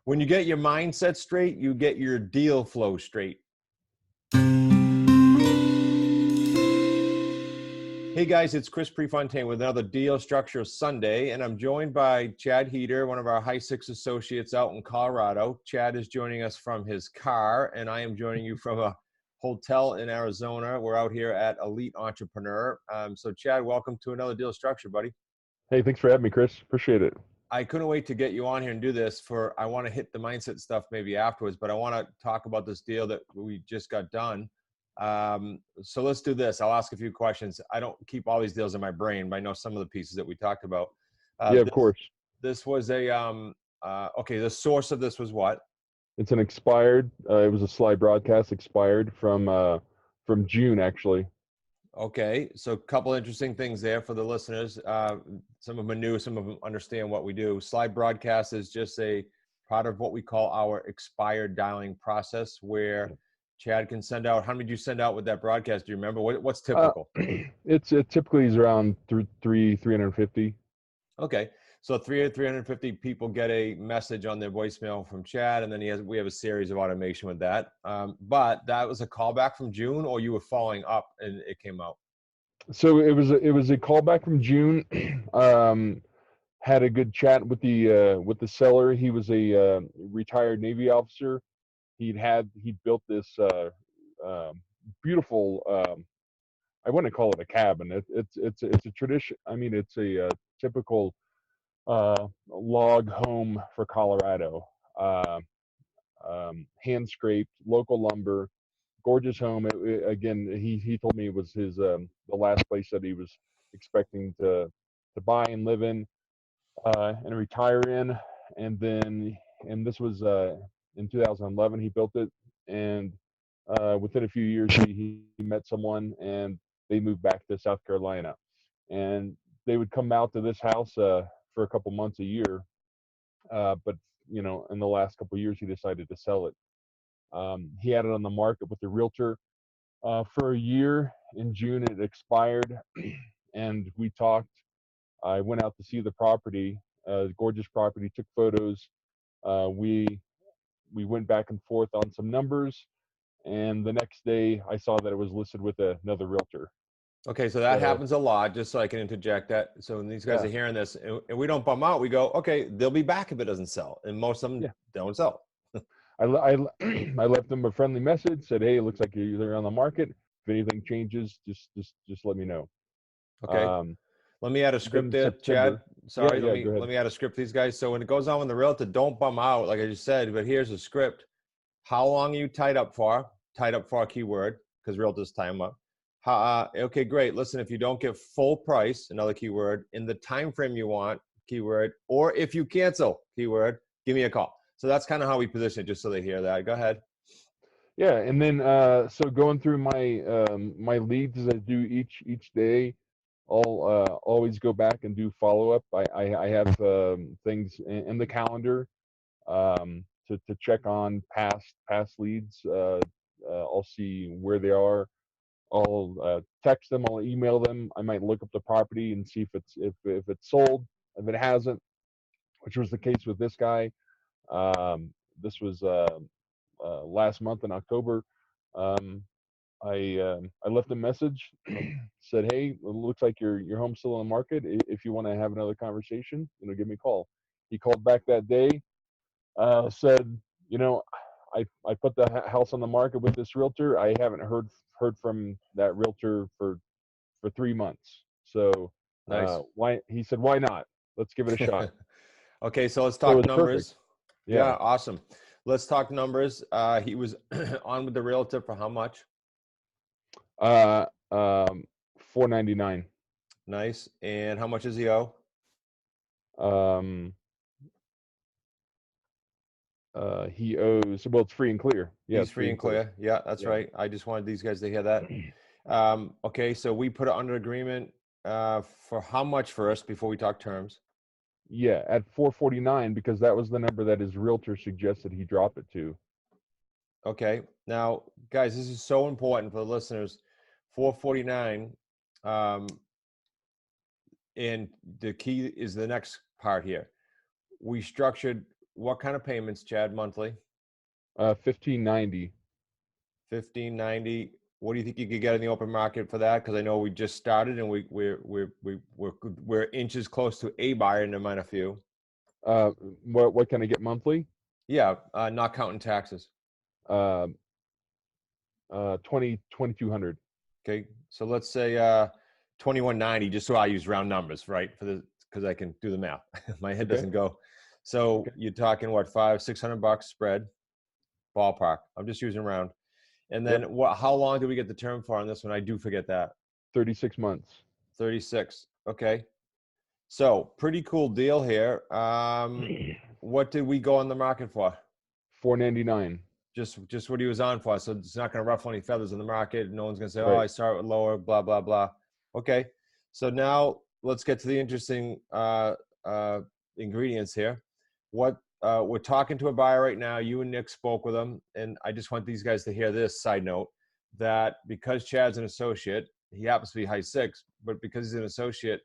When you get your mindset straight, you get your deal flow straight. Hey guys, it's Chris Prefontaine with another Deal Structure Sunday, and I'm joined by Chad Heeter, one of our High Six associates out in Colorado. Chad is joining us from his car, and I am joining you from a hotel in Arizona. We're out here at Elite Entrepreneur. So Chad, welcome to another Deal Structure, buddy. Hey, thanks for having me, Chris. Appreciate it. I couldn't wait to get you on here and do this. I want to hit the mindset stuff maybe afterwards, but I want to talk about this deal that we just got done. So let's do this. I'll ask a few questions. I don't keep all these deals in my brain, but I know some of the pieces that we talked about. Yeah, of course. This was a, okay, the source of this was what? It's an expired, it was a slide broadcast expired from June, actually. Okay, so a couple interesting things there for the listeners. Some of them are new, some of them understand what we do. Slide broadcast is just a part of what we call our expired dialing process, where Chad can send out. How many did you send out with that broadcast? Do you remember? What's typical? It typically is around 350. Okay, so 350 people get a message on their voicemail from Chad, and then we have a series of automation with that. But that was a callback from June, or you were following up and it came out? So it was a callback from June. Had a good chat with the seller. He was a retired Navy officer. He'd built this beautiful. I wouldn't call it a cabin. It's a tradition. I mean, it's a typical log home for Colorado. Hand scraped, local lumber, gorgeous home. Again, he told me it was his the last place that he was expecting to buy and live in and retire in. And this was in 2011 he built it, and within a few years he met someone and they moved back to South Carolina, and they would come out to this house for a couple months a year, but in the last couple of years he decided to sell it. He had it on the market with the realtor for a year. In June it expired, and we talked. I went out to see the property, gorgeous property, took photos. We went back and forth on some numbers, and the next day I saw that it was listed with another realtor. Okay, so that happens a lot, just so I can interject that. So when these guys are hearing this, and we don't bum out, we go, okay, they'll be back if it doesn't sell. And most of them don't sell. I left them a friendly message, said, hey, it looks like you're on the market. If anything changes, just let me know. Okay. Let me add a script there, Chad. Sorry, let me add a script for these guys. So when it goes on with the realtor, don't bum out, like I just said, but here's a script. How long are you tied up for? Tied up for a keyword, because realtors tie them up. Okay, great. Listen, if you don't get full price, another keyword, in the time frame you want, keyword, or if you cancel, keyword, give me a call. So that's kind of how we position it, just so they hear that. Go ahead. Yeah, and then so going through my my leads as I do each day, I'll always go back and do follow up. I have things in the calendar to check on past leads. I'll see where they are. I'll text them. I'll email them. I might look up the property and see if it's sold. If it hasn't, which was the case with this guy, this was last month in October. Um, I left a message, said, "Hey, it looks like your home's still on the market. If you want to have another conversation, give me a call." He called back that day, said, I put the house on the market with this realtor. I haven't heard from that realtor for 3 months. So Nice. why? He said, "Why not? Let's give it a shot." Okay, so let's talk numbers. Perfect. Yeah, awesome. Let's talk numbers. He was on with the realtor for how much? $499. Nice. And how much does he owe? He owes, well, it's free and clear. Yeah, he's free and clear. Yeah, that's right. I just wanted these guys to hear that. Okay, so we put it under agreement for how much first before we talk terms? Yeah, at $449, because that was the number that his realtor suggested he drop it to. Okay. Now, guys, this is so important for the listeners. $449, and the key is the next part here. We structured what kind of payments, Chad, monthly? $15.90. $15.90. What do you think you could get in the open market for that? Because I know we just started and we're inches close to a buyer, and there might a few. What can I get monthly? Yeah, not counting taxes. 2200. Okay, so let's say 2190, just so I use round numbers, right? Because I can do the math. My head doesn't go. So you're talking what, $500-600 spread, ballpark. I'm just using round. And then how long do we get the term for on this one? I do forget that. 36 months. 36. Okay. So pretty cool deal here. What did we go on the market for? $499. Just what he was on for. So it's not going to ruffle any feathers in the market. No one's going to say, Right. oh, I saw it lower, blah, blah, blah. Okay. So now let's get to the interesting ingredients here. What we're talking to a buyer right now. You and Nick spoke with him. And I just want these guys to hear this side note, that because Chad's an associate, he happens to be high six, but because he's an associate,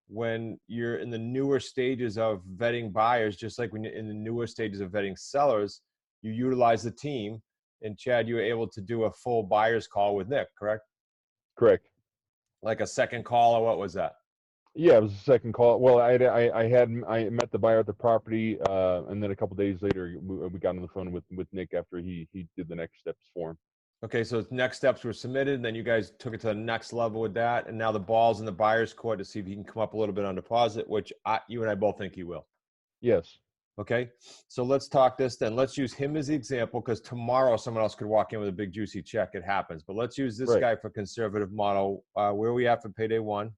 when you're in the newer stages of vetting buyers, just like when you're in the newer stages of vetting sellers, you utilize the team. And Chad, you were able to do a full buyer's call with Nick, correct? Correct. Like a second call, or what was that? Yeah, it was a second call. Well, I met the buyer at the property, and then a couple days later, we got on the phone with Nick after he did the next steps for him. Okay, so next steps were submitted, and then you guys took it to the next level with that, and now the ball's in the buyer's court to see if he can come up a little bit on deposit, which you and I both think he will. Yes. Okay, so let's talk this then. Let's use him as the example, because tomorrow someone else could walk in with a big juicy check. It happens, but let's use this guy for conservative model. Where are we at for payday one?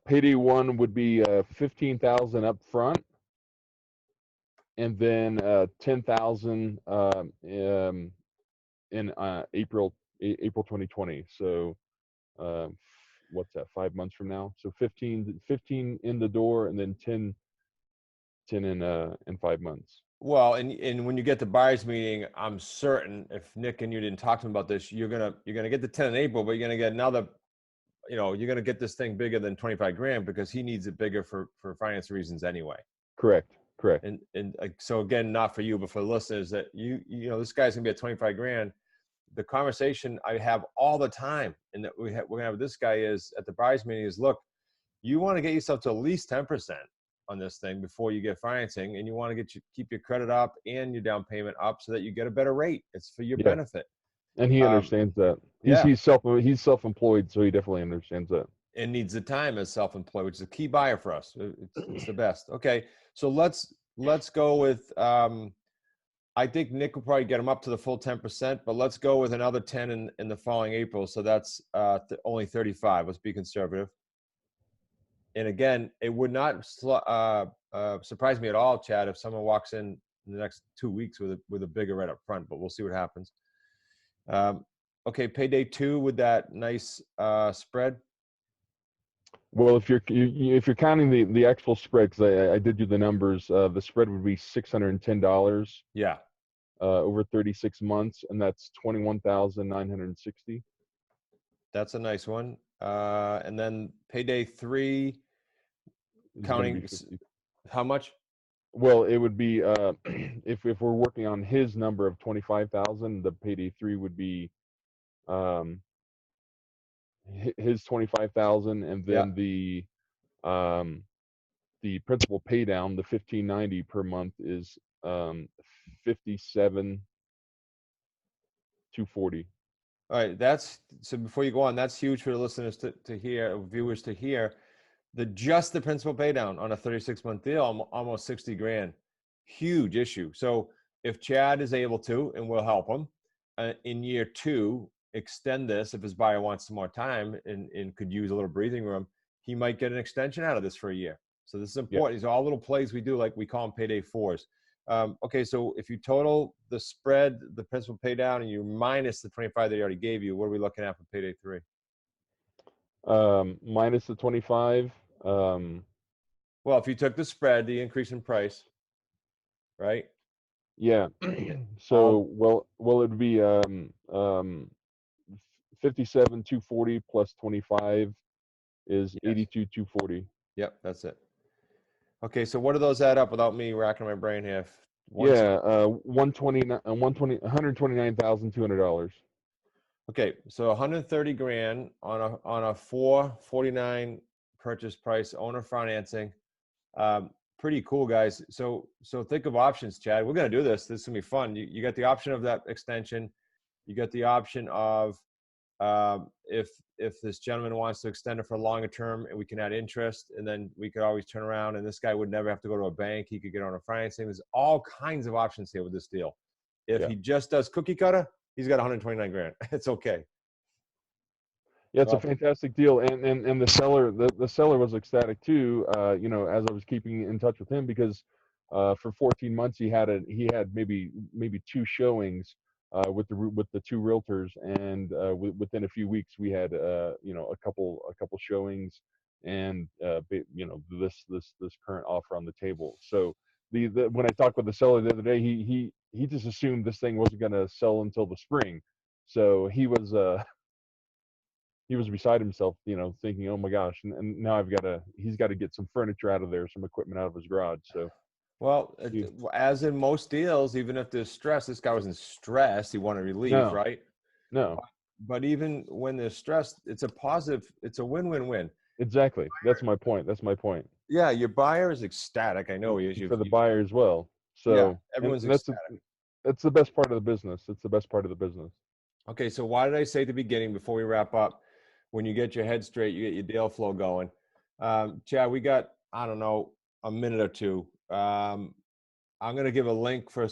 Payday one would be $15,000 up front, and then $10,000 in April 2020. So what's that? 5 months from now. So 15 in the door, and then 10 in 5 months. Well, and when you get the buyers meeting, I'm certain if Nick and you didn't talk to him about this, you're gonna get the 10 in April, but you're gonna get another. You're gonna get this thing bigger than 25 grand because he needs it bigger for finance reasons anyway. Correct. And so again, not for you, but for the listeners, that this guy's gonna be at 25 grand. The conversation I have all the time, and that we're gonna have with this guy is at the buyers meeting is, look, you want to get yourself to at least 10% on this thing before you get financing, and you want to keep your credit up and your down payment up so that you get a better rate. It's for your benefit. And he understands that. He's self-employed, so he definitely understands that. And needs the time as self-employed, which is a key buyer for us. It's the best. Okay, so let's go with. I think Nick will probably get him up to the full 10%, but let's go with another 10 in the following April. So that's only 35. Let's be conservative. And again, it would not surprise me at all, Chad, if someone walks in the next 2 weeks with a bigger rate up front, but we'll see what happens. Okay, payday two with that nice spread. Well, if you're counting the actual spread, because I did do the numbers, the spread would be $610. Yeah. Over 36 months, and that's 21,960. That's a nice one. And then payday three, counting how much? Well, it would be if we're working on his number of 25,000, the payday three would be his 25,000, and then the principal pay down, the 1590 per month, is 57,240. All right, so before you go on, that's huge for the listeners to hear, viewers to hear. Just the principal pay down on a 36-month deal, almost 60 grand. Huge issue. So if Chad is able to, and we'll help him in year two, extend this if his buyer wants some more time and could use a little breathing room, he might get an extension out of this for a year. So this is important. These are all little plays we do, like we call them payday fours. Okay, so if you total the spread, the principal pay down, and you minus the 25 that he already gave you, what are we looking at for payday three? Minus the 25. Well, if you took the spread, the increase in price, right? Yeah. So well, it'd be 57,240 plus 25 is 82,240. Yep, that's it. Okay, so what do those add up without me racking my brain here? Yeah, 129,200. Okay, so 130 grand on a 449 purchase price, owner financing. Pretty cool, guys. So think of options, Chad. We're gonna do this. This is gonna be fun. You got the option of that extension. You got the option of if this gentleman wants to extend it for a longer term, and we can add interest, and then we could always turn around, and this guy would never have to go to a bank. He could get on a financing. There's all kinds of options here with this deal. If Yeah. he just does cookie cutter, he's got 129 grand. It's okay. Yeah, it's a Well, fantastic deal, and the seller was ecstatic too. You know, as I was keeping in touch with him, because for 14 months he had maybe two showings with the two realtors, and within a few weeks we had you know, a couple showings, and you know, this current offer on the table. So when I talked with the seller the other day, he just assumed this thing wasn't going to sell until the spring, so he was beside himself, you know, thinking, "Oh my gosh!" And now he's got to get some furniture out of there, some equipment out of his garage. So, well, he, as in most deals, even if there's stress, this guy wasn't stressed. He wanted relief, no, right? no, But even when there's stress, it's a positive. It's a win-win-win. exactly. That's my point. Yeah, your buyer is ecstatic. I know he is. And for the buyer as well. Yeah, So, and everyone's ecstatic. that's the best part of the business. It's the best part of the business. Okay, so why did I say at the beginning, before we wrap up, when you get your head straight, you get your deal flow going? Chad, we got, I don't know, a minute or two. I'm going to give a link for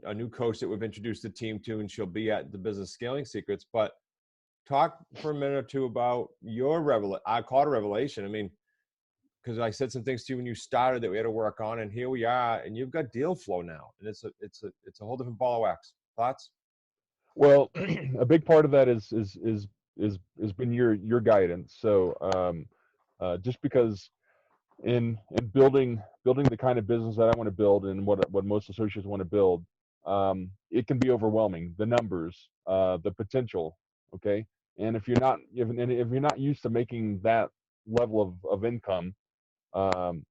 a new coach that we've introduced the team to, and she'll be at the Business Scaling Secrets. But talk for a minute or two about your I call it a revelation. I mean, because I said some things to you when you started that we had to work on, and here we are, and you've got deal flow now, and it's a whole different ball of wax. Thoughts? Well, a big part of that has been your guidance. So, just because in building the kind of business that I want to build, and what most associates want to build, it can be overwhelming. The numbers, the potential, okay. And if you're not used to making that level of income,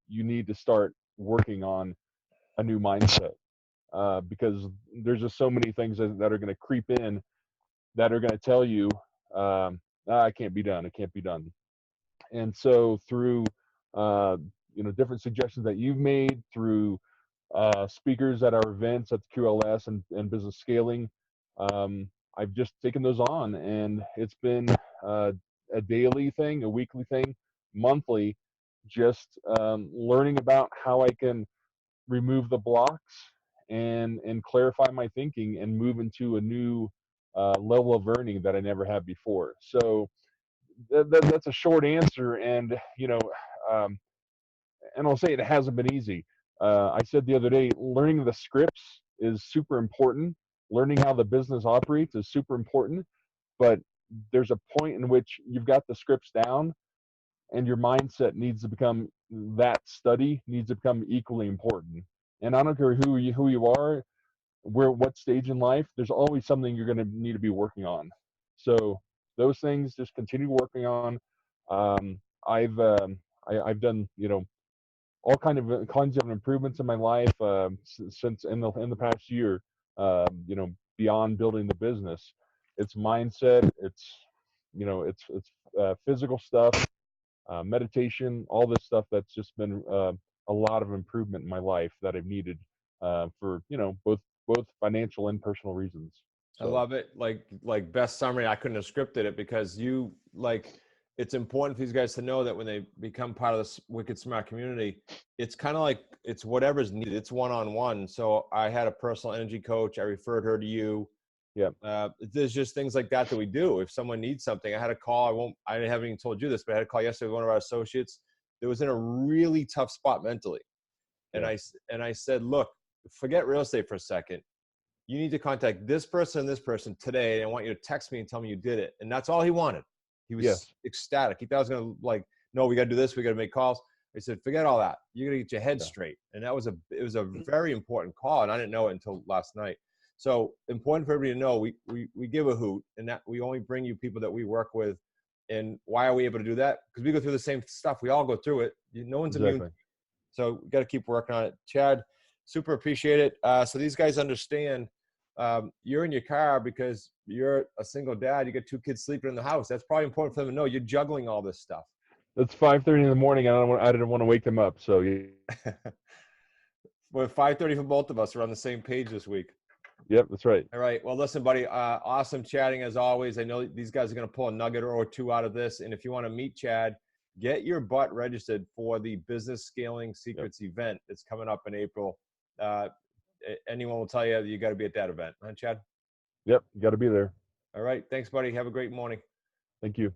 you need to start working on a new mindset, because there's just so many things that are going to creep in, that are going to tell you, it can't be done. It can't be done. And so through you know, different suggestions that you've made, through speakers at our events at the QLS and business scaling, I've just taken those on, and it's been a daily thing, a weekly thing, monthly, just learning about how I can remove the blocks and clarify my thinking and move into a new level of earning that I never had before. So that's a short answer, and you know, um, and I'll say it hasn't been easy. I said the other day, learning the scripts is super important. Learning how the business operates is super important, but there's a point in which you've got the scripts down, and your mindset needs to become that study needs to become equally important. And I don't care who you are, what stage in life, there's always something you're going to need to be working on. So those things, just continue working on. um, I've done, you know, all kinds of improvements in my life since in the past year, you know, beyond building the business. It's mindset, it's, you know, it's physical stuff, meditation, all this stuff that's just been a lot of improvement in my life that I've needed for, you know, both financial and personal reasons. I So love it. Like best summary, I couldn't have scripted it, because you like, it's important for these guys to know that when they become part of this Wicked Smart community, it's kind of like it's whatever's needed. It's one-on-one. So I had a personal energy coach. I referred her to you. yeah, There's just things like that we do. If someone needs something, I had a call. I haven't even told you this, but I had a call yesterday with one of our associates that was in a really tough spot mentally. And yeah, I said, look, forget real estate for a second. You need to contact this person and this person today. And I want you to text me and tell me you did it. And that's all he wanted. He was yes, ecstatic. He thought I was going to like, no, we got to do this. We got to make calls. I said, forget all that. You're going to get your head yeah, straight. And it was a very important call. And I didn't know it until last night. So important for everybody to know, we give a hoot, and that we only bring you people that we work with. And why are we able to do that? Because we go through the same stuff. We all go through it. No one's immune. exactly. So we got to keep working on it. Chad, super appreciate it. So these guys understand you're in your car because you're a single dad. You got 2 kids sleeping in the house. That's probably important for them to know. You're juggling all this stuff. It's 5:30 in the morning. I didn't want to wake them up. So yeah. Well, 5:30 for both of us. We're on the same page this week. Yep, that's right. All right. Well, listen, buddy. Awesome chatting as always. I know these guys are going to pull a nugget or 2 out of this. And if you want to meet Chad, get your butt registered for the Business Scaling Secrets event that's coming up in April. Anyone will tell you got to be at that event, huh, Chad? Yep, you got to be there. All right. Thanks, buddy. Have a great morning. Thank you.